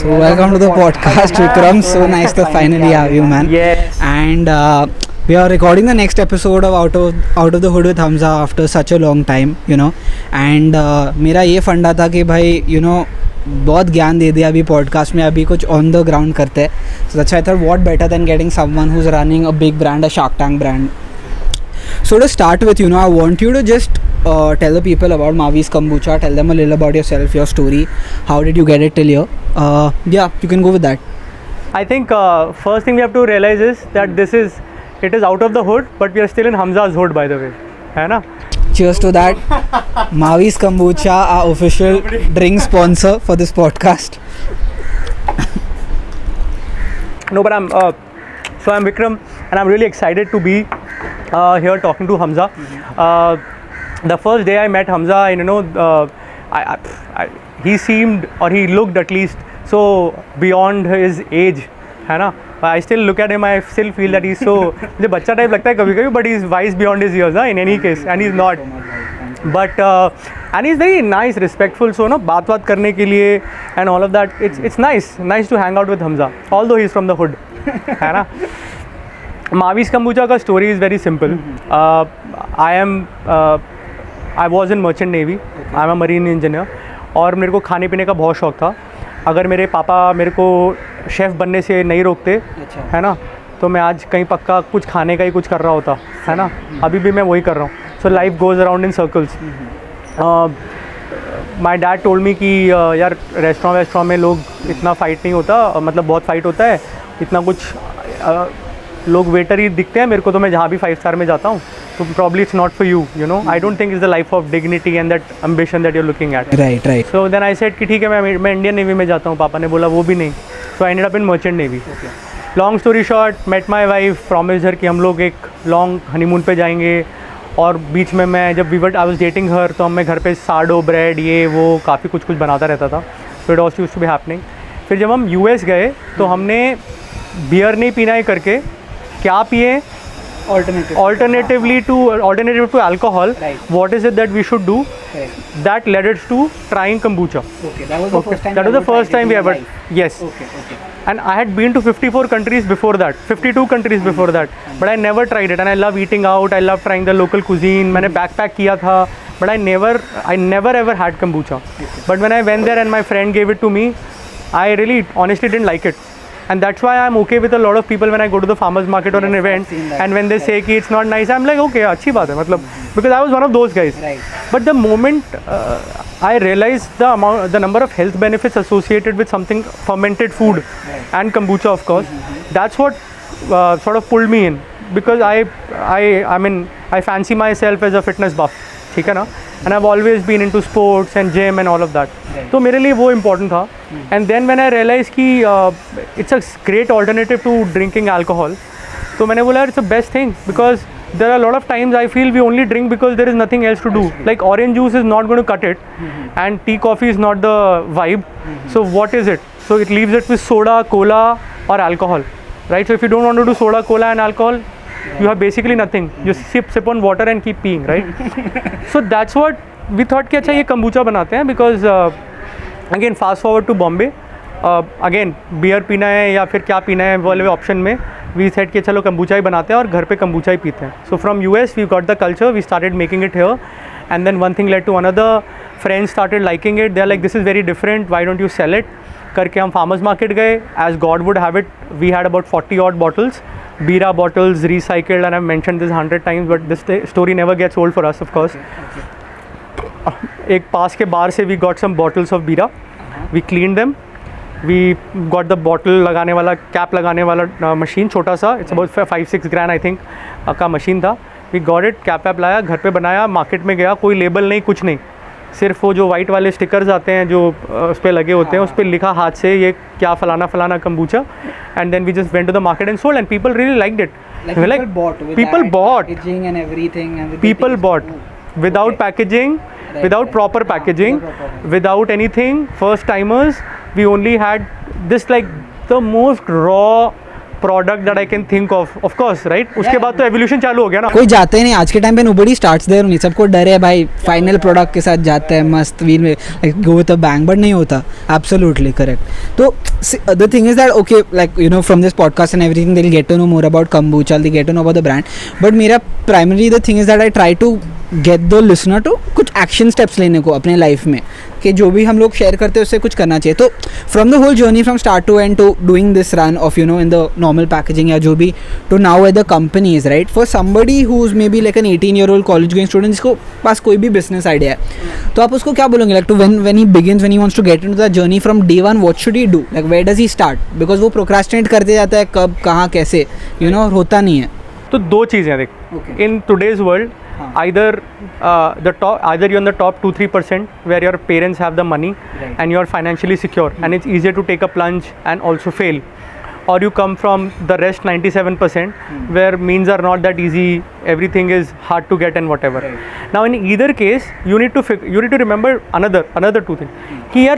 So welcome to the podcast, Vikram. So nice to finally have you, man. Yes. And we are recording the next episode of Out of the Hood with Hamza after such a long time, you know. And मेरा ये फंडा था कि भाई बहुत ज्ञान दे दिया अभी पॉडकास्ट में, अभी कुछ ऑन द ग्राउंड करते हैं. So that's I thought what better than getting someone who is running a big brand, a shark tank brand. So to start with, I want you to just tell the people about Mavi's Kombucha. Tell them a little about yourself, your story. How did you get it till here? Yeah, you can go with that. I think first thing we have to realize is that it is out of the hood, but we are still in Hamza's hood, by the way. है ना? Cheers to that. Mavi's Kombucha, our official drink sponsor for this podcast. No, but I'm Vikram, and I'm really excited to be here talking to Hamza. The first day I met Hamza, he seemed, or he looked at least, so beyond his age, है ना? I still look at him, I still feel that he's so मुझे बच्चा type लगता है कभी-कभी, but he's wise beyond his years, in any case, and he's not. But and he's very nice, respectful, so बात करने के लिए and all of that. It's nice to hang out with Hamza, although he's from the hood, है ना? Mavi's Kombucha का story is very simple. I was in merchant navy. I'm a marine engineer. और मेरे को खाने पीने का बहुत शौक था. अगर मेरे पापा मेरे को शेफ़ बनने से नहीं रोकते, है ना, तो मैं आज कहीं पक्का कुछ खाने का ही कुछ कर रहा होता, है ना. अभी भी मैं वही कर रहा हूँ. So life goes around in circles. My dad told me कि यार रेस्टोरेंट में लोग इतना फ़ाइट नहीं होता, मतलब बहुत फ़ाइट होता है, इतना कुछ लोग वेटर ही दिखते हैं मेरे को, तो मैं जहाँ भी 5 स्टार में जाता हूँ, तो probably it's not for you, I don't think is the life of dignity and that ambition that you are looking at. Right. So then I said कि ठीक है मैं इंडियन नेवी में जाता हूँ. पापा ने बोला वो भी नहीं. So I ended up in merchant navy. Long story short, met my wife, promised her कि हम लोग एक लॉन्ग हनीमून पे जाएंगे. और बीच में मैं जब आई वाज डेटिंग हर, तो मैं घर पे साडो ब्रेड ये वो काफ़ी कुछ बनाता रहता था. So it also used to be happening. फिर जब हम यूएस गए तो हमने बियर नहीं पीना है करके क्या पिए, alternative to alcohol. Right. What is it that we should do? Right. That led us to trying kombucha. Okay, that was the first time. That was the first time we ever. Yes. Okay. And I had been to 54 countries before that, 52 countries before that, but I never tried it. And I love eating out. I love trying the local cuisine. मैंने backpack किया था, but I never ever had kombucha. Okay. But when I went there and my friend gave it to me, I really honestly didn't like it. And that's why I'm okay with a lot of people when I go to the farmers market or an event, and when they say कि it's not nice, I'm like okay, अच्छी बात है, मतलब, because I was one of those guys. Right. But the moment I realized the number of health benefits associated with something fermented food, and kombucha of course, that's what sort of pulled me in, because I mean I fancy myself as a fitness buff, ठीक है ना, and I've always been into sports and gym and all of that. तो मेरे लिए वो important था. And then when I realized कि it's a great alternative to drinking alcohol, तो मैंने बोला it's the best thing, because there are a lot of times I feel we only drink because there is nothing else to do. Like orange juice is not going to cut it, and tea coffee is not the vibe. So what is it? So it leaves it with soda, cola or alcohol, right? So if you don't want to do soda, cola and alcohol, you have basically nothing. You sip on water and keep peeing, right? So that's what we thought कि अच्छा ये kombucha बनाते हैं, because again fast forward to Bombay, again beer पीना है या फिर क्या पीना है वाले ऑप्शन में we said कि चलो kombucha ही बनाते हैं और घर पे kombucha ही पीते हैं. So from US we got the culture, we started making it here, and then one thing led to another. Friends started liking it. They're like this is very different, why don't you sell it करके हम farmers market गए. As God would have it, we had about 40 odd bottles, Bira bottles recycled, and I've mentioned this 100 times, but this story never gets old for us, of course. एक पास के बार से we got some bottles of Bira, we cleaned them, we got the bottle लगाने वाला cap लगाने वाला machine छोटा सा, it's about 5-6 grand I think का मशीन था. we got it, कैप वैप लाया, घर पे बनाया, मार्केट में गया, कोई लेबल नहीं कुछ नहीं, सिर्फ वो जो वाइट वाले स्टिकर्स आते हैं जो उस पर लगे होते हैं, उस पर लिखा हाथ से ये क्या फलाना फलाना kombucha, and then we just went to the market and sold, and people really liked it. People bought packaging and everything, and people bought without packaging, without proper packaging, without anything. First timers, we only had this like the most raw product that I can think of course, right? उसके बाद तो evolution चालू हो गया ना. कोई जाते ही नहीं आज के टाइम पे, nobody starts there नहीं, सबको डर है भाई फाइनल प्रोडक्ट के साथ जाते हैं मस्त व्हील में, like go with a bang, but नहीं होता. Absolutely correct. तो the thing is that okay, like you know from this podcast and everything they'll get to know more about kombucha, they'll get to know about the brand, but मेरा primarily the thing is that I try to get the listener to कुछ action steps लेने को अपने life में, कि जो भी हम लोग शेयर करते हैं उससे कुछ करना चाहिए. तो from the whole journey from start to end to doing this run of you know in the normal packaging या जो भी, to now at the companies, right, for somebody who is maybe like an 18-year-old college going student जिसको पास कोई भी business idea है, तो आप उसको क्या बोलोगे like to when he begins, when he wants to get into the journey from day one, what should he do, like where does he start, because वो प्रोक्रास्टिनेट करते जाता है कब कहाँ कैसे, यू नो, होता नहीं है. तो दो चीज़ें देख, in today's world either you're in the top 2-3% where your parents have the money, right, and you're financially secure, and it's easier to take a plunge and also fail, or you come from the rest 97% where means are not that easy, everything is hard to get and whatever, right. Now in either case you need to remember another two things. Here,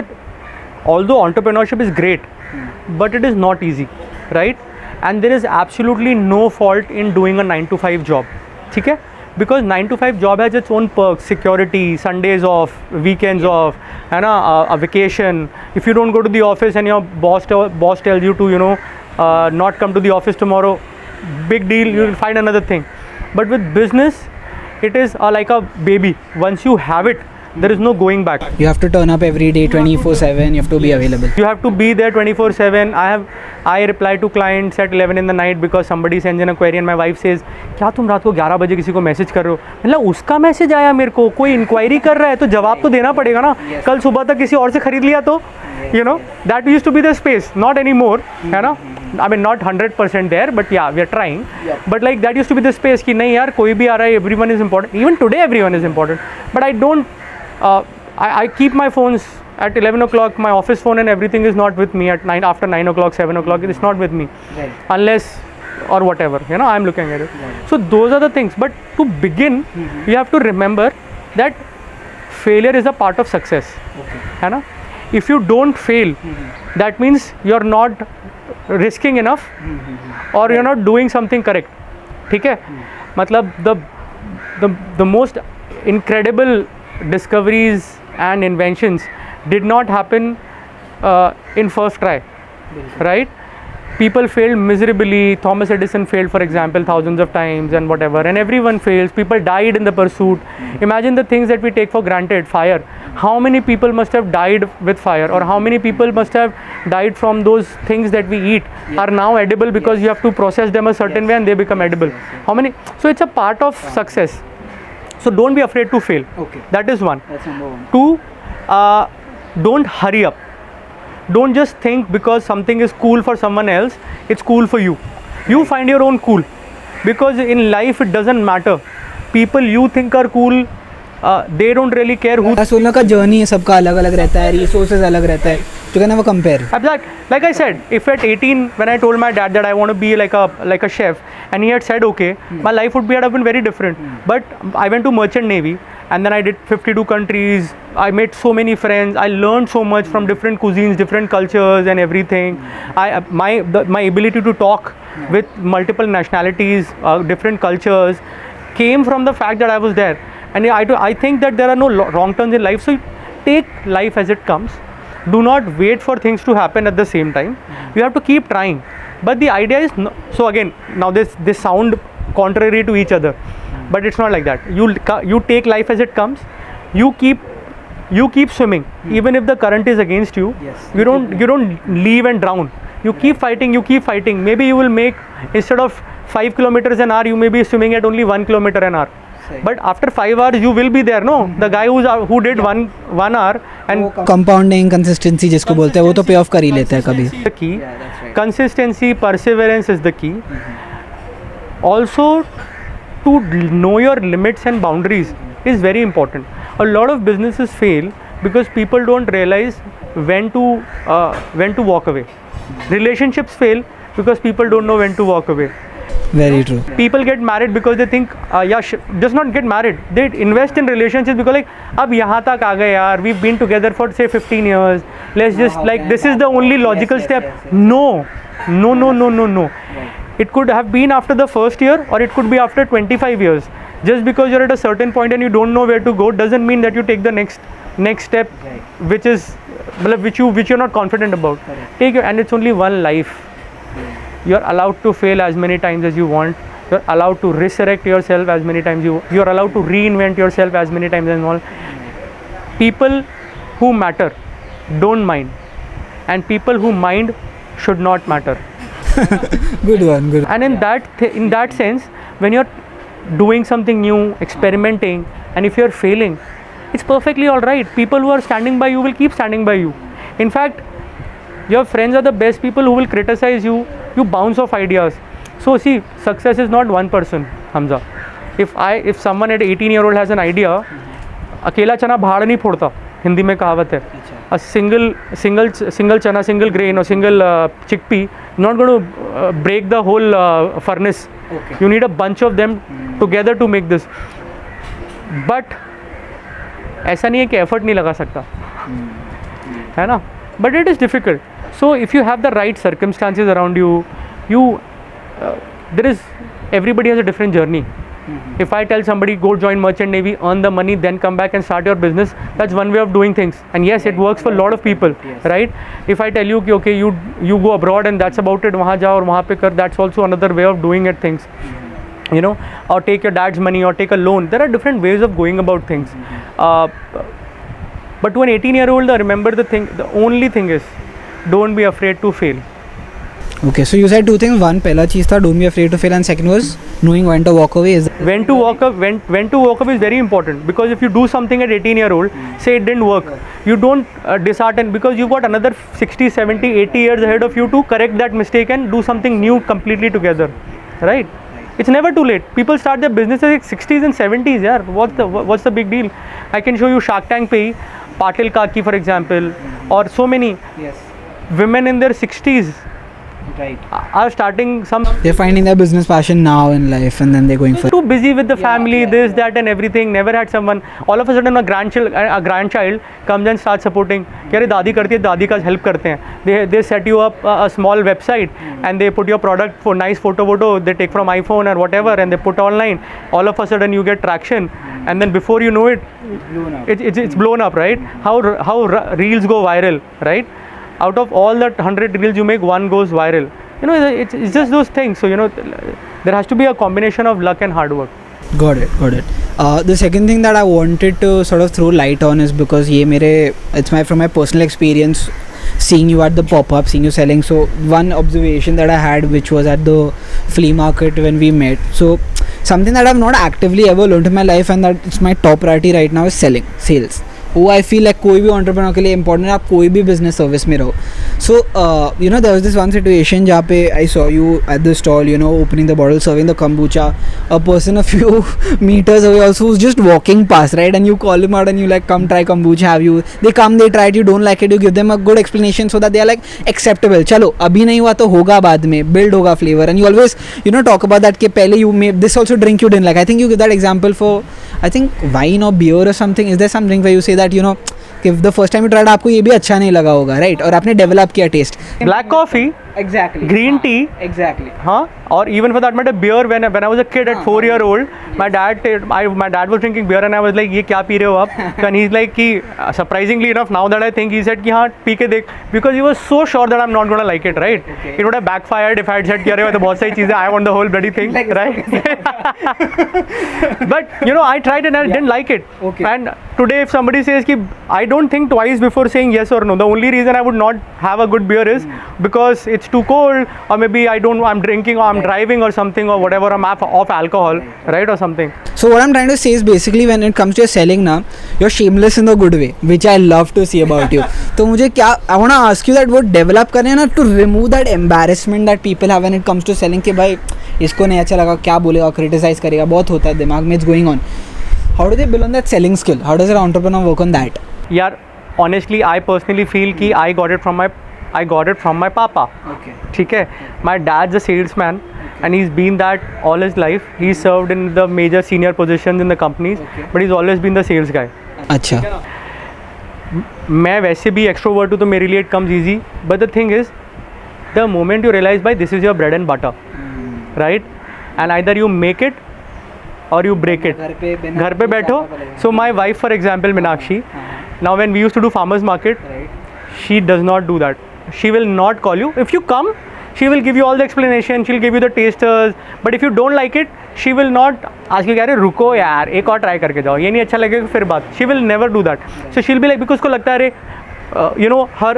although entrepreneurship is great, but it is not easy, right? And there is absolutely no fault in doing a 9 to 5 job, ठीक है? Because 9 to 5 job has its own perks, security, Sundays off, weekends off, and a vacation. If you don't go to the office and your boss tells you to, you know, not come to the office tomorrow, big deal, you will find another thing. But with business, it is like a baby. Once you have it, there is no going back. You have to turn up every day 24/7, you have to be available. You have to be there 24/7. I reply to clients at 11 in the night because somebody sends in a query and my wife says, क्या तुम रात को 11 बजे किसी को message कर रहे हो? मतलब उसका मैसेज आया मेरे को, कोई इंक्वायरी कर रहा है तो जवाब तो देना पड़ेगा ना. कल सुबह तक किसी और से खरीद लिया तो, you know, that used to be the space, not anymore, है ना. I mean not 100% there, but yeah, we are trying. But like that used to be the space कि नहीं यार कोई भी आ रहा है, everyone is important. Even today everyone is important. But I don't, I keep my phones at 11 o'clock, my office phone and everything is not with me at 9, after 9 o'clock, 7 o'clock, it's not with me, Right. unless or whatever, you know, I'm looking at it. Right. So those are the things. But to begin, you have to remember that failure is a part of success, Okay. है ना. If you don't fail, that means you're not risking enough, or you're not doing something correct, ठीक है. मतलब the most incredible discoveries and inventions did not happen in first try, right? People failed miserably. Thomas Edison failed, for example, thousands of times and whatever, and everyone fails. People died in the pursuit. Imagine the things that we take for granted. Fire, how many people must have died with fire, or how many people must have died from those things that we eat are now edible because you have to process them a certain way and they become edible. How many? So it's a part of success. So don't be afraid to fail. Okay. That is one. That's number one. Two, don't hurry up. Don't just think because something is cool for someone else, it's cool for you. You find your own cool. Because in life it doesn't matter. People you think are cool, they don't really care who. सोलना का journey है, सबका अलग अलग रहता है, resources अलग रहता है, तो कहना वो compare. Like I said, if at 18 when I told my dad that I want to be like a chef, and he had said okay, my life would have been very different. But I went to Merchant Navy, and then I did 52 countries. I met so many friends. I learned so much from different cuisines, different cultures, and everything. My ability to talk with multiple nationalities, different cultures, came from the fact that I was there. And I think that there are no wrong turns in life. So take life as it comes. Do not wait for things to happen at the same time. You have to keep trying. But the idea is, so again, now this sound contrary to each other, but it's not like that. You take life as it comes. You keep swimming, even if the current is against you. Yes. You don't leave and drown. You keep fighting. Maybe you will make, instead of 5 kilometers an hour, you may be swimming at only 1 kilometer an hour. But after 5 hours you will be there, no? The guy who did one hour and compounding consistency जिसको बोलते हैं वो तो पे of कर ही लेता है कभी. the key. Consistency, perseverance is the key. Also, to know your limits and boundaries is very important. A lot of businesses fail because people don't realize when to walk away. Relationships fail because people don't know when to walk away. Very true. People get married because they think just not get married, they invest in relationships because like अब यहाँ तक आ गए यार, we've been together for say 15 years, let's just like this is the only logical step. No, No. It could have been after the first year, or it could be after 25 years. Just because you're at a certain point and you don't know where to go doesn't mean that you take the next step, which is which you're not confident about. Take it, and it's only one life. You're allowed to fail as many times as you want. You're allowed to resurrect yourself as many times you're allowed to reinvent yourself as many times as you want. People who matter don't mind, and people who mind should not matter. Good one, good. And in that sense, when you're doing something new, experimenting, and if you're failing, it's perfectly all right. People who are standing by you will keep standing by you. In fact, your friends are the best people who will criticize you. You bounce off ideas. So see, success is not one person, Hamza. If someone at 18-year-old has an idea, अकेला चना भाड़ नहीं फोड़ता, हिंदी में कहावत है. A single chana, single grain, or single chickpea not going to break the whole furnace. Okay. You need a bunch of them together to make this. But ऐसा नहीं है कि effort नहीं लगा सकता, है ना? But it is difficult. So if you have the right circumstances around you, everybody has a different journey. If I tell somebody go join Merchant Navy, earn the money, then come back and start your business, that's one way of doing things. And yes, it works for a lot of people, right? If I tell you कि okay, you go abroad and that's about it, वहाँ जाओ और वहाँ पे कर, that's also another way of doing it things. You know, or take your dad's money or take a loan. There are different ways of going about things. But to an 18-year-old, remember the only thing is, don't be afraid to fail. Okay, so you said two things. One, पहला चीज था don't be afraid to fail, and second was knowing when to walk away. When to walk away is very important, because if you do something at 18-year-old, say it didn't work, you don't dishearten, because you've got another 60, 70, 80 years ahead of you to correct that mistake and do something new completely together, right? It's never too late. People start their businesses in 60s and 70s. Yeah, what's the big deal? I can show you Shark Tank pe Patil Kaki, for example, or so many women in their 60s. Right. Are starting some. They're finding their business passion now in life, and then they're going for. Too busy with the family, this, that, and everything. Never had someone. All of a sudden, a grandchild comes and starts supporting. Kya दादी करती है, दादी का help करते हैं. They set you up a small website and they put your product for nice photo. They take from iPhone or whatever and they put online. All of a sudden, you get traction, and then before you know it, it's blown up, right? How reels go viral, right? Out of all that 100 reels you make, one goes viral. You know, it's just those things. So, you know, there has to be a combination of luck and hard work. Got it. The second thing that I wanted to sort of throw light on is because from my personal experience, seeing you at the pop-up, seeing you selling. So one observation that I had, which was at the flea market when we met. So something that I've not actively ever learned in my life, and that it's my top priority right now, is sales. वो I feel like कोई भी entrepreneur के लिए important है, आप कोई भी business service में रहो. So you know there was this one situation जहाँ पे I saw you at the stall, you know, opening the bottle, serving the kombucha. A person a few meters away also who's just walking past, right? And you call him out and you like, come try kombucha, have you? They come, they try it, you don't like it, you give them a good explanation so that they are like acceptable. चलो अभी नहीं हुआ तो होगा बाद में, build होगा flavor. And you always, you know, talk about that कि पहले you made this also drink you didn't like. I think you give that example for, I think, wine or beer or something. Is there some drink where you say that, you know, if the first time you tried आपको ये भी अच्छा नहीं लगा होगा, right? और आपने develop किया taste. Black coffee, exactly, green tea, exactly, huh? Or even for that matter, beer. When I was a kid at 4-year-old, my dad was drinking beer and I was like, ये क्या P रहे हो आप? And he's like, कि surprisingly enough, now that I think, he said कि हाँ P के देख, because he was so sure that I'm not gonna like it, right? Okay. It would have backfired if I had said कि अरे तो बहुत सारी चीजें, I want the whole bloody thing, right? But you know, I tried it and I didn't like it. Okay. And today, if somebody says कि I don't think twice before saying yes or no. The only reason I would not have a good beer is because it's too cold, or maybe I'm drinking, or I'm driving or something, or whatever, I'm off alcohol, right, or something. So what I'm trying to say is basically when it comes to your selling now, you're shameless in the good way, which I love to see about you. तो मुझे क्या, I want to ask you that वो develop करने ना, to remove that embarrassment that people have when it comes to selling कि भाई इसको नहीं अच्छा लगा, क्या बोलेगा, criticize करेगा, बहुत होता है दिमाग में, it's going on. How do they build on that selling skill? How does an entrepreneur work on that? यार honestly, I personally feel कि I got it from my papa. Okay. ठीक है. My dad's a salesman, and he's been that all his life. He's served in the major senior positions in the companies, but he's always been the sales guy. अच्छा. मैं वैसे भी extrovert हूँ तो मेरे लिए it comes easy. But the thing is, the moment you realize by this is your bread and butter, right? And either you make it or you break it. घर पे बैठो. So my wife, for example, Meenakshi, now when we used to do farmers market, she does not do that. She will not call you. If you come, she will give you all the explanation, she'll give you the tasters, but if you don't like it, she will not ask you, अरे रुको यार एक और try करके जाओ, ये नहीं अच्छा लगेगा फिर बात. She will never do that. So she'll be like, because उसको लगता है अरे you know her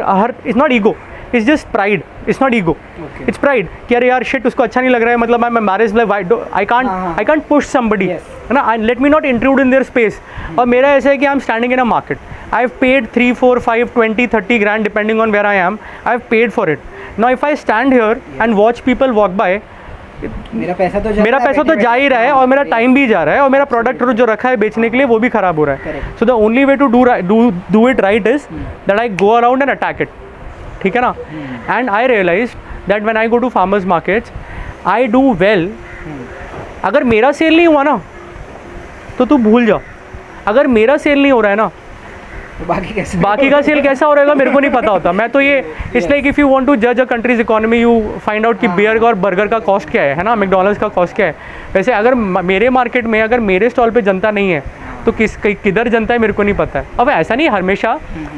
it's not ego, it's just pride, it's not ego, it's pride कि अरे यार shit उसको अच्छा नहीं लग रहा है, मतलब मैं marriage like I can't push somebody, है ना, let me not intrude in their space. और मेरा ऐसा है कि I'm standing in a market, I've paid 3, 4, 5, 20, 30 grand depending on where I am, I've paid for it. Now if I stand here and watch people walk by, मेरा पैसा तो जा ही रहा है और मेरा टाइम भी जा रहा है और मेरा प्रोडक्ट जो रखा है बेचने के लिए वो भी खराब हो रहा है. So the only way to do it right is that I go around and attack it. ठीक है ना. And I realize that when I go to farmers markets I do well. अगर मेरा सेल नहीं हुआ ना तो तू भूल जा. अगर मेरा सेल नहीं हो रहा है ना बाकी का सेल कैसा हो रहेगा मेरे को नहीं पता होता. मैं तो ये it's like if you want to जज a country's economy you find out कि बियर और बर्गर का कॉस्ट क्या है ना, मैकडॉनल्ड्स का कॉस्ट क्या है. वैसे अगर मेरे मार्केट में अगर मेरे स्टॉल पे जनता नहीं है तो किधर जनता है मेरे को नहीं पता है. अब ऐसा नहीं हमेशा,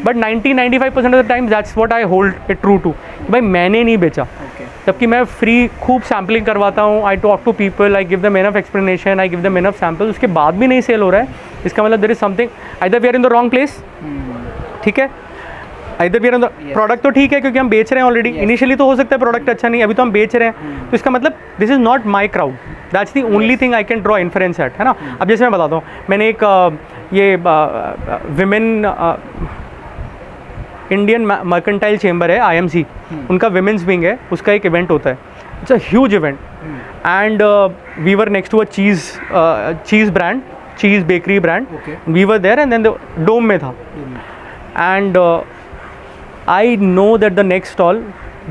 but 90-95% of the time that's what I hold it true to. भाई मैंने नहीं बेचा, जबकि मैं फ्री खूब सैम्पलिंग करवाता हूँ. I talk to people, I give them enough explanation, I give them enough samples. उसके बाद भी नहीं सेल हो रहा है, इसका मतलब there is something, either we are in the wrong place. ठीक है, either we are in the product तो ठीक है क्योंकि हम बेच रहे हैं ऑलरेडी. इनिशियली तो हो सकता है प्रोडक्ट अच्छा नहीं, अभी तो हम बेच रहे हैं, तो इसका मतलब this is not my crowd. That's the only thing I can draw inference at, है ना. अब जैसे मैं बताता हूँ, मैंने एक ये विमेन इंडियन मर्केंटाइल चेंबर है IMC, उनका विमेंस विंग है, उसका एक इवेंट होता है. It's a huge event and we were next to a cheese brand, cheese bakery brand. We were there and then Dome में था. And I know that the next stall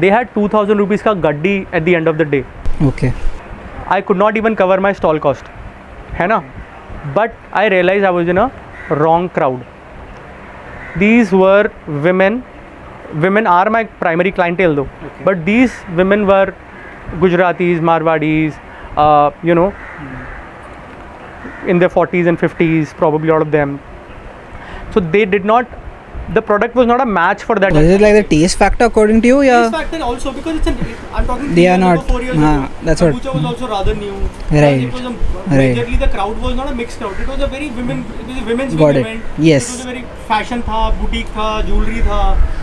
they had 2,000 rupees का गड्डी at the end of the day. Okay. I could not even cover my stall cost, है ना. But I realized I was in a wrong crowd. These were women. Women are my primary clientele though. Okay. But these women were Gujaratis, Marwadis, you know, in their 40s and 50s, probably all of them. So they did not. The product was not a match for that. Was it like the taste factor according to you? Yeah. Taste factor also because I'm talking. They are not. 4 years ago. That's what. Kombucha was also rather new. Right. It was majorly the crowd was not a mixed crowd. It was a very women's Got it. event. Yes. It was a very fashion था, boutique था, jewelry था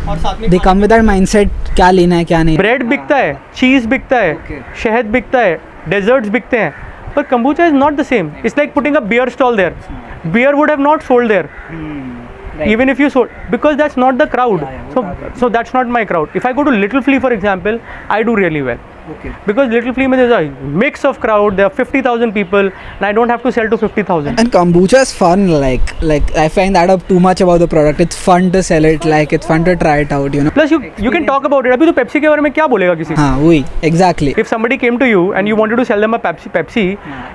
और साथ में. They come with that mindset क्या लेना है क्या नहीं. Bread बिकता है, cheese बिकता है, शहद बिकता है, desserts बिकते हैं. But kombucha is not the same. It's like putting a beer stall there. Beer would have not sold there. Right. Even if you sold, because that's not the crowd. So that's not my crowd. If I go to Little Flea for example, I do really well. Okay. Because Little Flea में there's a mix of crowd. There are 50,000 people, and I don't have to sell to 50,000. And kombucha is fun. Like I find that up too much about the product. It's fun to sell it. Like it's fun to try it out. You know. Plus you can talk about it. अभी तो Pepsi के बारे में क्या बोलेगा किसी? हाँ वही exactly. If somebody came to you and you wanted to sell them a Pepsi,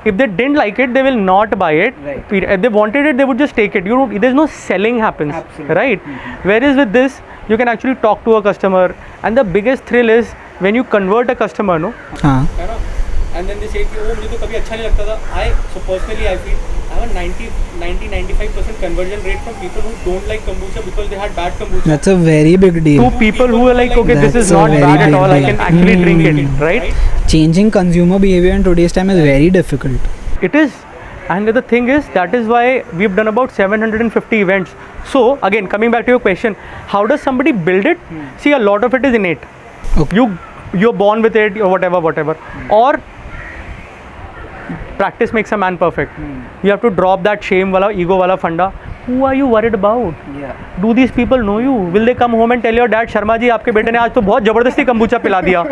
if they didn't like it, they will not buy it. Right. If they wanted it, they would just take it. There's no selling happens. Absolutely. Right? Whereas with this, you can actually talk to a customer, and the biggest thrill is when you convert a customer, no? हाँ. And then they say कि वो मुझे तो कभी अच्छा नहीं लगता था. So personally I feel I have a 90-95% conversion rate from people who don't like kombucha because they had bad kombucha. That's a very big deal. To people who are like, okay, this is not bad at all. I can actually drink it, right? Changing consumer behavior in today's time is very difficult. It is. And the thing is, that is why we've done about 750 events. So again, coming back to your question, how does somebody build it? See, a lot of it is innate. Okay. You're born with it or whatever. Or practice makes a man perfect. You have to drop that shame wala, ego wala funda. Who are you worried about? Yeah. Do these people know you? Will they come home and tell your dad, Sharma ji, आपके बेटे ने आज तो बहुत जबरदस्ती kombucha पिला दिया?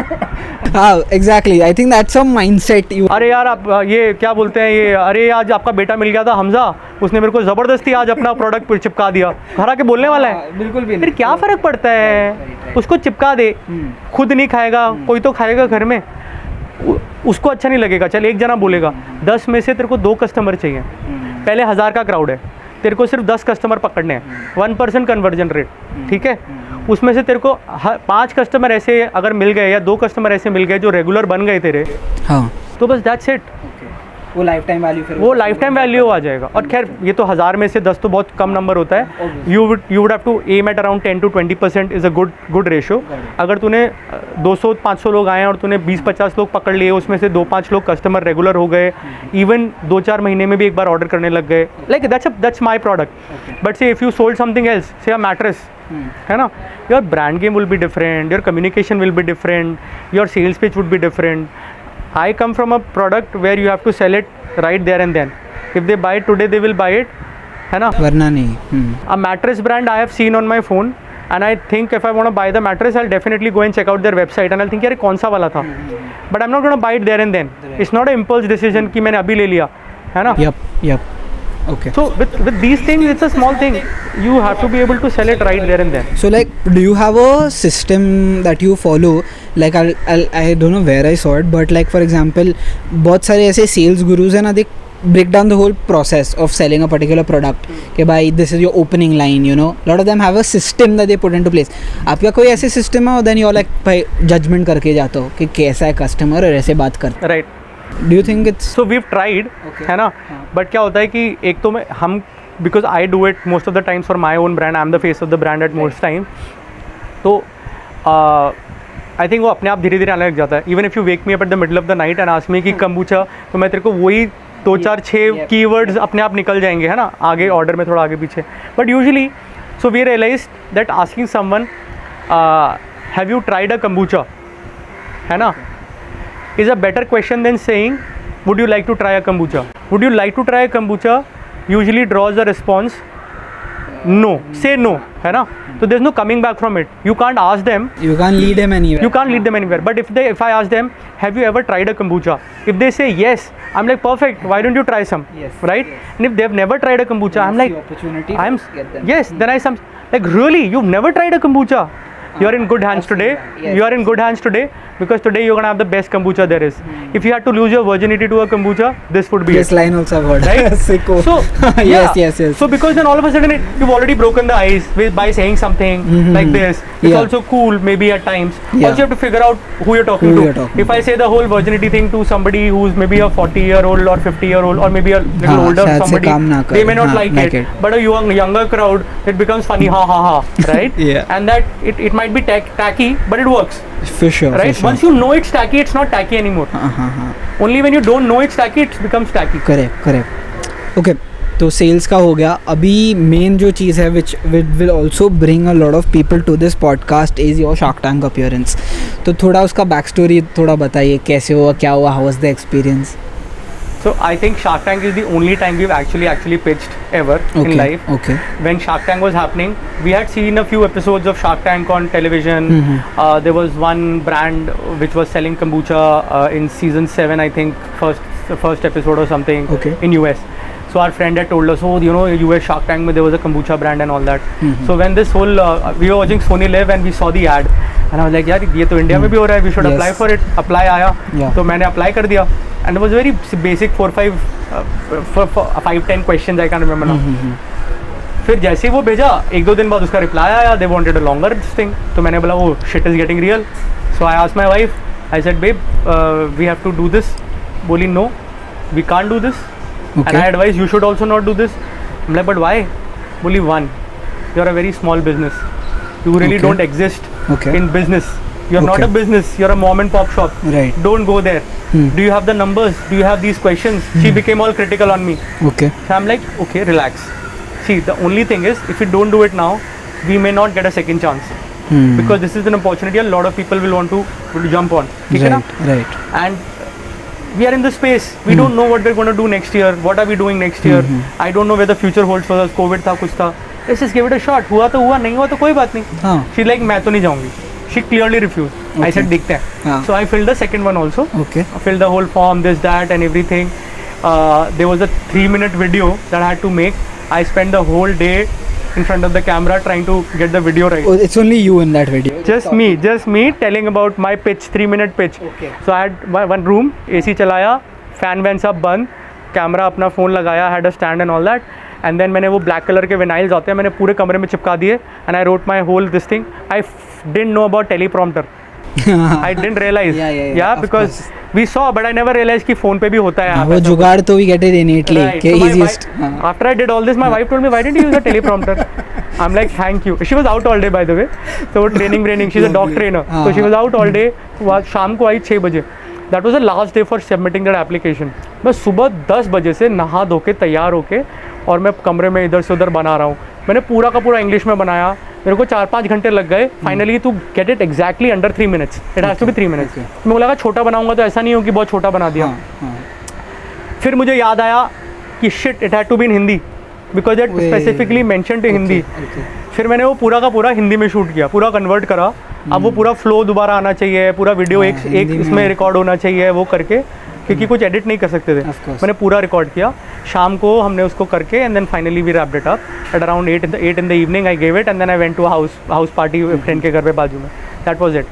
हाँ, exactly. I think that's a mindset. अरे यार आप ये क्या बोलते हैं ये? अरे आज आपका बेटा मिल गया था हमजा, उसने मेरे को जबरदस्ती आज अपना प्रोडक्ट चिपका दिया. घर आके बोलने वाला है? बिल्कुल भी नहीं. फिर क्या फर्क पड़ता है? उसको चिपका दे, खुद नहीं खाएगा, कोई तो खाएगा घर में. उसको अच्छा नहीं लगेगा. चल एक जना बोलेगा, 10 में से तेरे को 2 कस्टमर चाहिए. पहले 1000 का क्राउड है, तेरे को सिर्फ 10 कस्टमर पकड़ने हैं, 1% कन्वर्जन रेट, ठीक है, उसमें से तेरे को 5 कस्टमर ऐसे अगर मिल गए या 2 कस्टमर ऐसे मिल गए जो रेगुलर बन गए तेरे, हाँ, तो बस दैट्स इट, वो लाइफ टाइम वैल्यू, फिर वो लाइफ टाइम वैल्यू आ जाएगा। और खैर ये तो 1000 में से 10 तो बहुत कम नंबर होता है, you would have to aim at around 10 to 20% is a good ratio. अगर तूने 200-500 लोग आए हैं और तूने 20-50 लोग पकड़ लिए, उसमें से 2-5 लोग कस्टमर रेगुलर हो गए, इवन 2-4 महीने में भी एक बार ऑर्डर करने लग गए, like that's my product. But say if you sold something else, say a mattress, है ना, your brand game will be different, your communication will be different, your sales pitch would be different. I come from a product where you have to sell it right there and then. If they buy it today, they will buy it, है ना, वरना नहीं। A mattress brand I have seen on my phone, and I think if I want to buy the mattress, I'll definitely go and check out their website, and I'll think यार कौन सा वाला था, but I'm not going to buy it there and then. It's not an impulse decision कि मैंने अभी ले लिया, है ना। Yep. Okay. So with these things, it's a small thing. You have to be able to sell it right there and then. So like, do you have a system that you follow? Like I don't know where I saw it, but like for example, बहुत सारे ऐसे sales gurus हैं ना, they break down the whole process of selling a particular product. कि भाई this is your opening line, you know. A lot of them have a system that they put into place. आपका कोई ऐसे system है, और then you're like भाई judgment करके जाते हो कि कैसा है customer और ऐसे बात करते हो. Right. Do you think it's So we've tried, है ना, बट क्या होता है कि एक तो हम because I do it most of the times for my own brand, I'm the face of the brand at most time, तो I think वो अपने आप धीरे धीरे आने लग जाता है। Even if you wake me up at the middle of the night and ask me कि kombucha, तो मैं तेरे को वही 2-4-6 keywords अपने आप निकल जाएंगे, है ना, आगे ऑर्डर में थोड़ा आगे पीछे। But usually, so we realized that asking someone, have you tried a kombucha, है ना, is a better question than saying, would you like to try a kombucha? Would you like to try a kombucha usually draws a response, no, say no, है ना, so there's no coming back from it. You can't ask them, you can't lead them anywhere. you can't lead them anywhere. But if I ask them, have you ever tried a kombucha? If they say yes, I'm like, perfect, why don't you try some? Yes. Right? And if they've never tried a kombucha, I'm like, the opportunity I'm to get them. yes, then I some like, really, you've never tried a kombucha? You're in good hands today. Yes. You are in good hands today, because today you're gonna have the best kombucha there is. If you had to lose your virginity to a kombucha, this would be This it. line also I've heard. Right? Sicko. So yes, yeah. yes. So because then all of a sudden you've already broken the ice by saying something like this. It's Yeah. also cool maybe at times. Yeah. Also you have to figure out who you're talking Who to. you're talking If I say the whole virginity thing to somebody who's maybe a 40-year-old or 50-year-old or maybe a little हाँ, older शायद से somebody, काम ना they करे, may not हाँ, like it. But a younger crowd, it becomes funny, ha ha ha, right? Yeah. And that it might be tacky, but it works. For sure. Right? For sure. Once you know it's tacky, it's not tacky anymore. हाँ. Only when you don't know it's tacky, it becomes tacky. Correct. Okay. तो sales का हो गया। अभी main जो चीज़ है which will also bring a lot of people to this podcast is your Shark Tank appearance. तो थोड़ा उसका बैक स्टोरी थोड़ा बताइए, कैसे हुआ, क्या हुआ, how was the experience? So I think Shark Tank is the only time we've actually pitched ever in life. Okay. When Shark Tank was happening, we had seen a few episodes of Shark Tank on television. There was one brand which was selling kombucha in season 7, I think, first episode or something in US. So our friend had told us, oh, you know, US Shark Tank में there was a kombucha brand and all that. So when this whole we were watching Sony Live and we saw the ad, and I was like, यार ये तो India में भी हो रहा है, we should apply for it. Apply आया, तो मैंने apply कर दिया, and it was very basic 5-10 questions, I can't remember now. फिर जैसे ही वो भेजा, 1-2 दिन बाद उसका रिप्लाई आया, they wanted a longer thing. तो मैंने बोला, oh shit is getting real. So I asked my wife, I said, babe, we have to do this. बोली no, we can't do this. And I advise you should also not do this. I'm like, but why? Bully, one, you're a very small business. You really don't exist in business. You're not a business. You're a mom and pop shop. Right. Don't go there. Do you have the numbers? Do you have these questions? She became all critical on me. Okay. So I'm like, okay, relax. See, the only thing is, if we don't do it now, we may not get a second chance. Because this is an opportunity a lot of people will want to jump on. Right. And we are in the space. We don't know what we're going to do next year. What are we doing next year? I don't know where the future holds for us. COVID था, कुछ था. Let's just give it a shot. हुआ तो हुआ, नहीं हुआ तो कोई बात नहीं. She's like, मैं तो नहीं जाऊँगी. She clearly refused. I said, देखते हैं. So I filled the second one also. Okay. I filled the whole form, this, that, and everything. There was a 3-minute video that I had to make. I spent the whole day in front of the camera trying to get the video right. Oh, it's only you in that video. Just me telling about my pitch, 3-minute pitch. Okay. So I had one room, AC चलाया, fan सब बंद, camera अपना phone लगाया, had a stand and all that, and then मैंने वो black colour के विनाइल्स आते हैं, मैंने पूरे कमरे में चिपका दिए and I wrote my whole this thing. I didn't know about teleprompter. I didn't realize. Yeah, because we saw, but I never realized कि phone पे भी होता है. वो जुगाड़ तो we get it innately. Right. के So my easiest. wife, after I did all this, my wife told me, why didn't you use a teleprompter? I'm like, thank you. She was out all day, by the way. So training. She's a dog trainer. So she was out all day. शाम को आई 6 बजे. That was the last day for submitting that application. मैं सुबह 10 बजे से नहा धो के तैयार होके और मैं कमरे में इधर से उधर बना रहा हूँ. मैंने पूरा का पूरा इंग्लिश में बनाया. मेरे को 4-5 घंटे लग गए. Finally to get it exactly under 3 minutes. It has to be 3 minutes. मेरे को लगा छोटा बनाऊंगा तो ऐसा नहीं हो कि बहुत छोटा बना दिया. फिर मुझे याद आया कि shit, it had to be in Hindi because it specifically mention to Hindi. फिर मैंने वो पूरा का पूरा हिंदी में शूट किया, पूरा कन्वर्ट करा. अब वो पूरा फ्लो दोबारा आना चाहिए, पूरा वीडियो एक इसमें रिकॉर्ड होना चाहिए, वो करके, क्योंकि कुछ एडिट नहीं कर सकते थे. मैंने पूरा रिकॉर्ड किया. शाम को हमने उसको करके and then finally we wrapped it up at around 8 in the evening. I gave it and then I went to house party friend के घर पे बाजू में. That was it.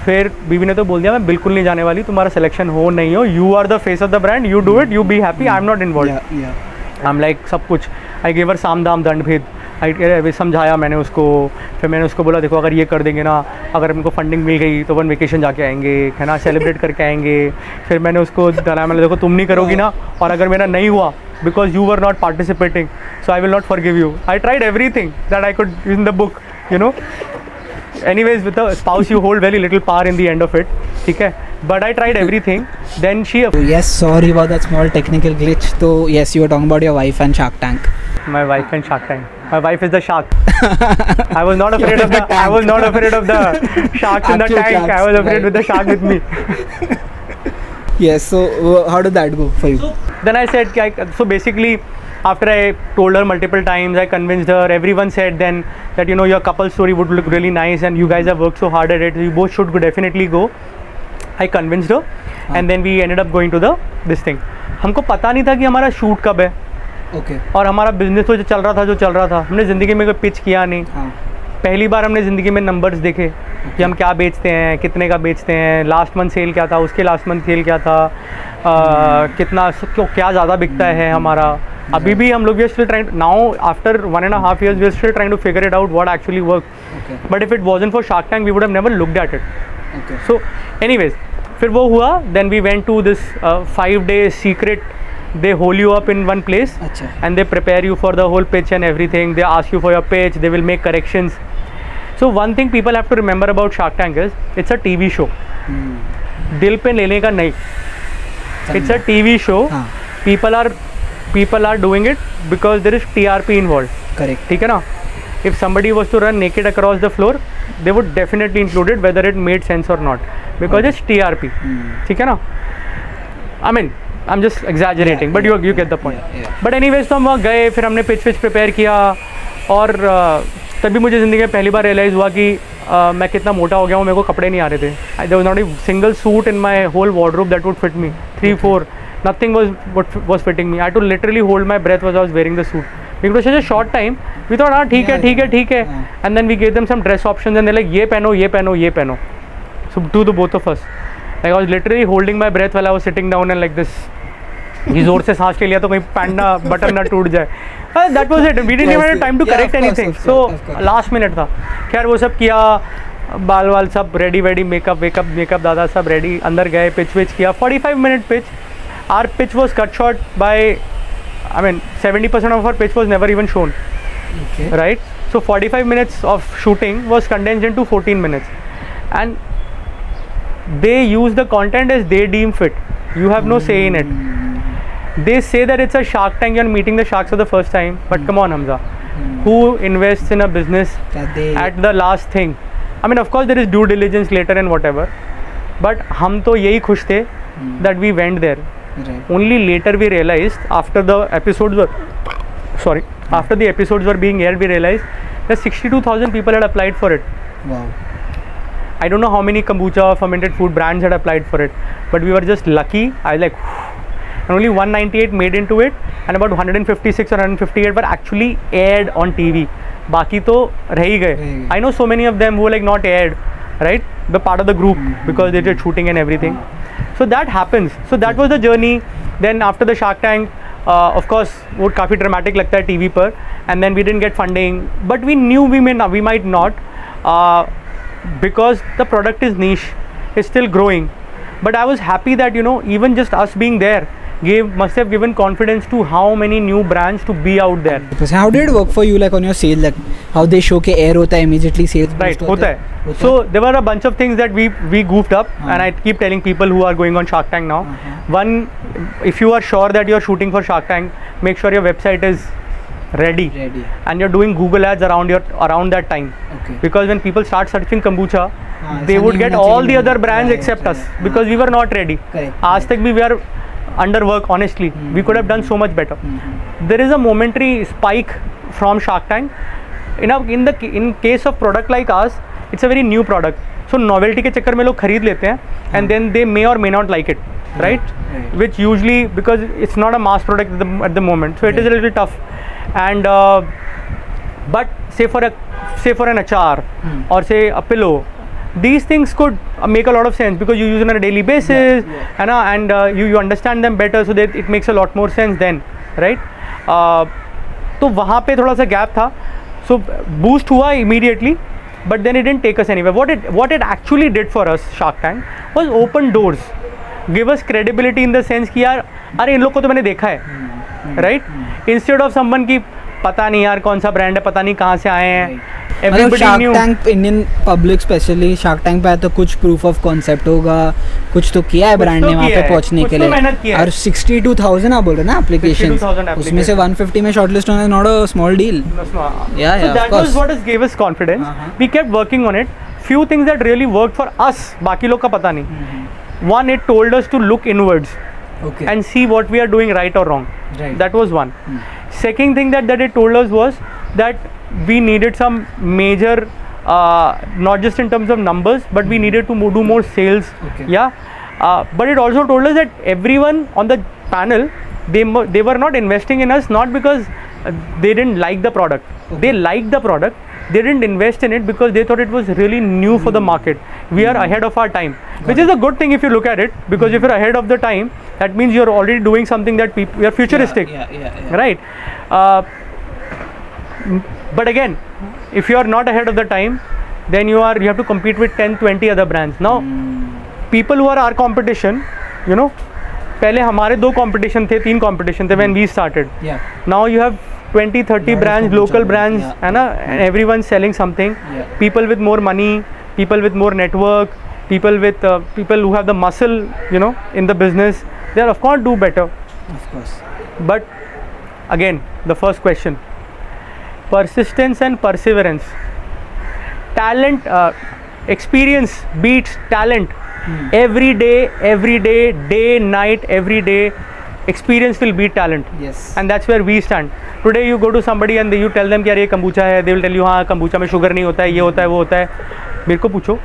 फिर बीवी ने तो बोल दिया मैं बिल्कुल नहीं जाने वाली, तुम्हारा सिलेक्शन हो नहीं हो, you are the face of the brand, you do it, you be happy, I am not involve. I am like सब कुछ. आई गेव हर साम दाम दंड भेद. आई समझाया मैंने उसको. फिर मैंने उसको बोला देखो अगर ये कर देंगे ना, अगर हमको फंडिंग मिल गई तो अपन वेकेशन जाके आएंगे, है ना, सेलिब्रेट करके आएंगे. फिर मैंने उसको डराया, मैंने देखो तुम नहीं करोगी ना, और अगर मेरा नहीं हुआ because you were not participating so I will not forgive you. I tried everything that I could in the book, you know. Anyways, with the spouse you hold very little power in the end of it, ठीक है. But I tried everything. Then she. Yes, sorry about that small technical glitch. So yes, you were talking about your wife and Shark Tank. My wife and Shark Tank. My wife is the shark. I was not afraid of the. I was not afraid of the sharks in the tank. Sharks, I was afraid with the shark with me. Yes. So how did that go for you? Then I said, so basically. After I told her multiple times, I convinced her. Everyone said then that your couple story would look really nice and you guys have worked so hard at it. You both should definitely go. I convinced her, and then we ended up going to this thing. हमको पता नहीं था कि हमारा shoot कब है. Okay. और हमारा बिजनेस तो जो चल रहा था. हमने ज़िंदगी में कोई पिच किया नहीं. पहली बार हमने ज़िंदगी में नंबर्स देखे कि हम क्या बेचते हैं, कितने का बेचते हैं, लास्ट मंथ सेल क्या था, उसके लास्ट मंथ सेल क्या था, कितना क्या ज़्यादा बिकता है हमारा. अभी भी हम लोग we are still trying now after 1.5 years we are still trying to figure it out what actually work. But if it wasn't for Shark Tank we would have never looked at it. So anyways फिर वो हुआ. Then we went to this 5-day secret. They hold you up in one place and they prepare you for the whole pitch and everything. They ask you for your pitch, they will make corrections. So one thing people have to remember about Shark Tank is it's a TV show. दिल पे लेने का नहीं. It's a TV show. People are doing it because there is TRP involved. Correct. ठीक है ना. If somebody was to run naked across the floor, they would definitely include it whether it made sense or not because it's TRP. ठीक है ना. I mean I'm just exaggerating, but you get the point. But anyways तो हम वहाँ गए, फिर हमने pitch prepare किया और तभी मुझे ज़िंदगी में पहली बार रियलाइज़ हुआ कि मैं कितना मोटा हो गया हूँ. मेरे को कपड़े नहीं आ रहे थे. There was not a single suit in my whole wardrobe that would fit me. 3-4 nothing was fitting me. I had to literally hold my breath while I was wearing the suit. Because it was such a short time. We thought ठीक है. And then we gave them some dress options and they're like ये पहनो. So do the both of us. Like I was literally holding my breath while I was sitting down and like this. ये जोर से सांस ले लिया तो कहीं पैंट ना बटन ना टूट जाए. That was it. We didn't even have time to correct anything. So last minute था. खैर वो सब किया, बाल वाल सब रेडी मेकअप दादा सब रेडी. अंदर गए, पिच किया. 45-minute pitch. Our pitch was cut short by, I mean 70% of our pitch was never even shown. Okay. Right? So 45 minutes of shooting was condensed into 14 minutes. And they use the content as they deem fit. You have no say in it. They say that it's a Shark Tank, you're meeting the sharks for the first time, but come on Hamza, who invests in a business at the last thing? I mean of course there is due diligence later and whatever, but हम तो यही खुश थे that we went there. Only later we realized after the episodes were being aired, we realized that 62,000 people had applied for it. Wow. I don't know how many kombucha or fermented food brands had applied for it, but we were just lucky. I was like, and only 198 made into it, and about 156 or 158 were actually aired on TV. बाकी तो रह ही गए. I know so many of them who were like not aired, right? The part of the group because they did shooting and everything. So that happens. So that was the journey. Then after the Shark Tank, of course वो काफ़ी dramatic लगता है TV पर, and then we didn't get funding, but we knew we might not, because the product is niche, is still growing. But I was happy that, you know, even just us being there must have given confidence to how many new brands to be out there. How did it work for you, like on your sales, like how they show के air होता है immediately sales boost Right, होता है. So there were a bunch of things that we goofed up, and I keep telling people who are going on Shark Tank now. One, if you are sure that you are shooting for Shark Tank, make sure your website is ready. And you're doing Google ads around that time. Okay. Because when people start searching kombucha, they would get all the other brands except us, because we were not ready. Aaj tak bhi we are under work, honestly. We could have done so much better. There is a momentary spike from Shark Tank. In case of product like ours, it's a very new product. So novelty के चक्कर में लोग खरीद लेते हैं, and then they may or may not like it, right? Which usually, because it's not a mass product at the moment, so it is a little tough. And but say for an achar or say a pillow, these things could make a lot of sense because you use them on a daily basis, and you understand them better, so that it makes a lot more sense then, right? तो वहाँ पे थोड़ा सा gap था, so boost हुआ immediately, but then it didn't take us anywhere. What it actually did for us, Shark Tank, was open doors, give us credibility in the sense कि यार अरे इन लोग को तो मैंने देखा है, right? Instead of someone की पता नहीं यार कौन सा ब्रांड है, पता नहीं कहाँ से आए हैं. मतलब shark tank, Indian public specially shark tank पे आया तो कुछ प्रूफ ऑफ कॉन्सेप्ट होगा, कुछ तो किया है ब्रांड ने वहाँ पे पहुँचने के लिए. और 62,000 आप बोल रहे ना एप्लीकेशन, उसमें से 150 में शॉर्टलिस्ट होना is not a small deal. Yeah, so that was what gave us confidence. We kept working on it. Few things that really worked for us, बाकी लोग का पता नहीं. One, it told us to look inwards and see what we are doing right or wrong. That was one. Second thing that it told us was that we needed some major, not just in terms of numbers, but we needed to do more sales. But it also told us that everyone on the panel, they were not investing in us not because they didn't like the product. They liked the product. They didn't invest in it because they thought it was really new for the market. We are ahead of our time, which is a good thing if you look at it, because if you're ahead of the time, that means you're already doing something that you're futuristic, right? But again, if you are not ahead of the time, then you have to compete with 10-20 other brands. Now people who are our competition, you know, पहले हमारे 2 competition थे, 3 competition थे when we started. Now you have 20-30 brands, local brands, and everyone selling something. People with more money, people with more network, people who have the muscle, you know, in the business, they'll of course do better. Of course. But again, the first question, persistence and perseverance. Talent, experience beats talent. Every day, day, night, every day, experience will beat talent. Yes. And that's where we stand. Today you go to somebody and you tell them कि यार ये kombucha है, they will tell you हाँ kombucha में sugar नहीं होता है, ये होता है, वो होता है. मेरे को पूछो,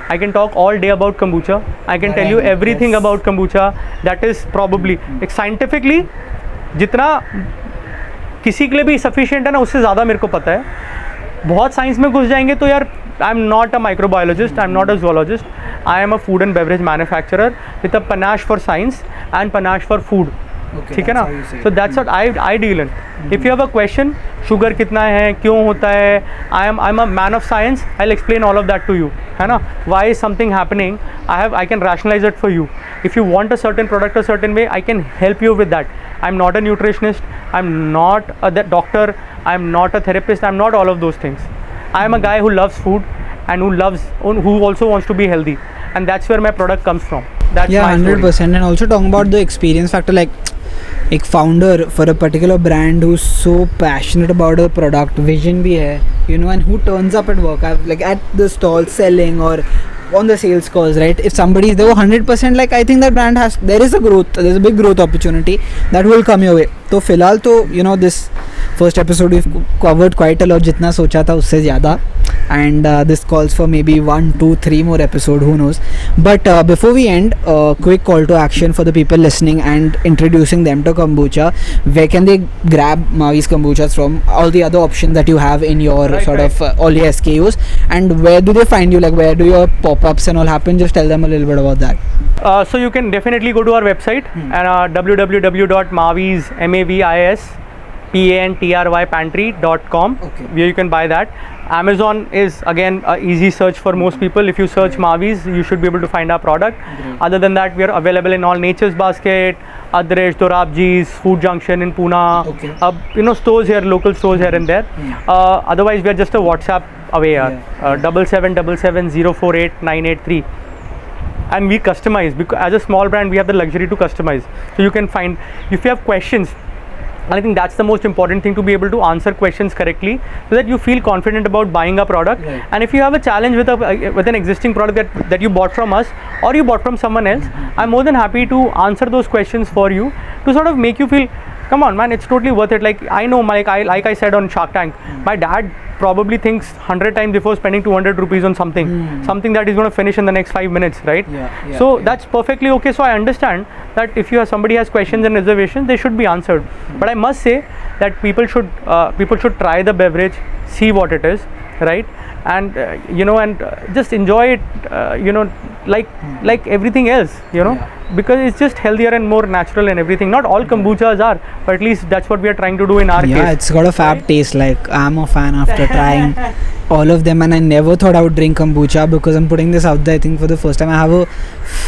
I can talk all day about kombucha. I can tell you everything about kombucha. That is probably scientifically जितना किसी के लिए भी sufficient है ना, उससे ज़्यादा मेरे को पता है. बहुत साइंस में घुस जाएंगे तो यार I am not a microbiologist, I am not a zoologist, I am a food and beverage manufacturer with a panache for science and panache for food. ठीक है ना? So that's what I deal in. If you have a question, sugar कितना है, क्यों होता है, I'm a man of science. I'll explain all of that to you. है ना? Why is something happening? I can rationalize it for you. If you want a certain product a certain way, I can help you with that. I'm not a nutritionist. I'm not a doctor. I'm not a therapist. I'm not all of those things. I am a guy who loves food and who also wants to be healthy, and that's where my product comes from. That's my 100%. story. And also talking about the experience factor, like एक founder for a particular brand who's so passionate about a product, vision भी है, you know, and who turns up at work, like at the stall selling or on the sales calls, right? If somebody is there 100%, like I think that brand there's a big growth opportunity that will come your way. तो फिलहाल तो you know, this first episode we've covered quite a lot, जितना सोचा था उससे ज़्यादा, and this calls for maybe 1, 2, 3 more episode, who knows. But before we end, quick call to action for the people listening and introducing them to kombucha. Where can they grab Mavi's kombuchas from, all the other options that you have in your of all your SKUs, and where do they find you, like where do your pop-ups and all happen? Just tell them a little bit about that. So you can definitely go to our website and www.mavis pantry.com, Okay. where you can buy that. Amazon is again a easy search for most people. If you search Mavis, you should be able to find our product. Great. Other than that, we are available in all Nature's Basket, Adresh, Dorabji's, Food Junction in Pune. Okay. Stores here, local stores here and there. Otherwise, we are just a WhatsApp away. Yeah. 7777048983. And we customize, because as a small brand we have the luxury to customize, so you can find, if you have questions, and I think that's the most important thing, to be able to answer questions correctly so that you feel confident about buying a product. Right. And if you have a challenge with an existing product that you bought from us or you bought from someone else, I'm more than happy to answer those questions for you, to sort of make you feel, come on man, it's totally worth it. Like I know, like I said on Shark Tank, my dad probably thinks 100 times before spending 200 rupees on something that he's going to finish in the next 5 minutes, right? So that's perfectly okay. So I understand that if somebody has questions and reservations, they should be answered. But I must say that people should try the beverage, see what it is, right? And just enjoy it, like everything else, because it's just healthier and more natural and everything. Not all kombuchas are, but at least that's what we are trying to do in our case. Yeah, it's got a fab taste. Like I'm a fan after trying all of them, and I never thought I would drink kombucha, because I'm putting this out there, I think, for the first time. I have a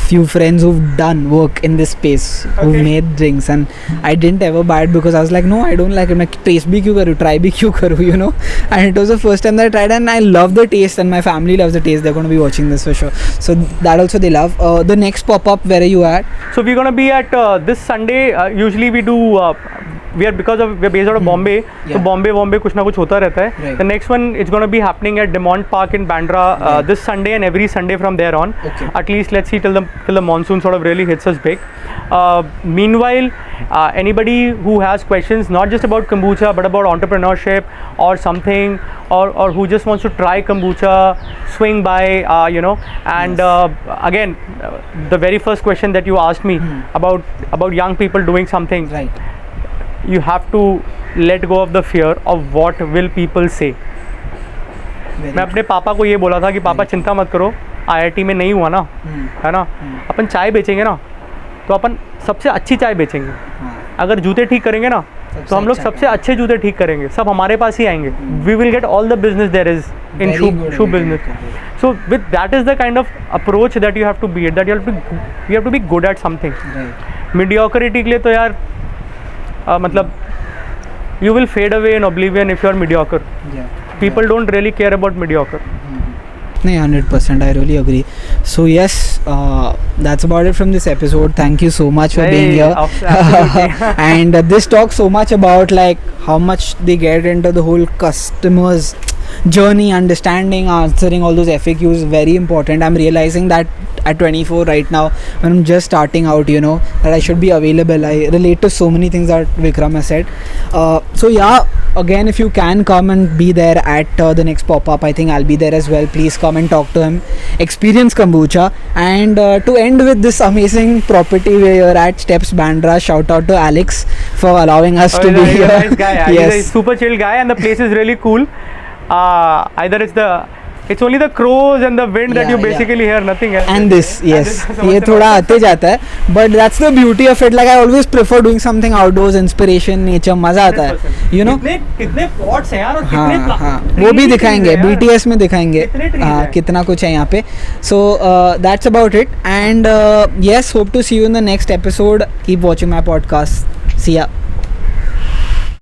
few friends who've done work in this space, who've made drinks, and I didn't ever buy it because I was like, no, I don't like it. Like, taste bhi kyun karu, try bhi kyun karu, And it was the first time that I tried, and I love the taste, and my family loves the taste. They're going to be watching this for sure. So that also they love. The next pop-up, where are you at? So we're going to be at this Sunday. Usually we do. We're based out of Bombay, so Bombay कुछ ना कुछ होता रहता है. Right. The next one is going to be happening at Demont Park in Bandra this Sunday and every Sunday from there on. Okay. At least let's see till the monsoon sort of really hits us big. Meanwhile, anybody who has questions, not just about kombucha but about entrepreneurship or something, or who just wants to try kombucha, swing by, and again, the very first question that you asked me about young people doing something. Right. You have to let go of the fear of what will people say. मैं अपने पापा को ये बोला था कि पापा चिंता मत करो, IIT में नहीं हुआ ना, है ना, अपन चाय बेचेंगे ना, तो अपन सबसे अच्छी चाय बेचेंगे. अगर जूते ठीक करेंगे ना, तो हम लोग सबसे अच्छे जूते ठीक करेंगे, सब हमारे पास ही आएंगे. We will get all the business there is in shoe business. So with that is the kind of approach that you have to be at, that you have to be good at something. Mediocrity के लिए तो यार मतलब you will fade away in oblivion if you are mediocre. People don't really care about mediocre. No, 100%, I really agree. So yes, that's about it from this episode. Thank you so much for being here. And this talks so much about like how much they get into the whole customers journey, understanding, answering all those FAQs. Very important. I'm realizing that at 24 right now, when I'm just starting out, that I should be available. I relate to so many things that Vikram has said. So yeah, again, if you can come and be there at the next pop-up, I think I'll be there as well. Please come and talk to him, experience kombucha. And to end with this amazing property where you're at, Steps Bandra, shout out to Alex for allowing us to be he's here. a nice guy. Yes. He's a super chill guy, and the place is really cool. Either it's only the crows and the wind that you basically hear, nothing else. And this, yes, ये थोड़ा आते जाता है, but that's the beauty of it. Like I always prefer doing something outdoors, inspiration, nature, मजा आता है, कितने pots हैं यार, और कितने वो भी दिखाएंगे, BTS में दिखाएंगे, कितना कुछ है यहाँ पे. So that's about it, and yes, hope to see you in the next episode. Keep watching my podcast. See ya.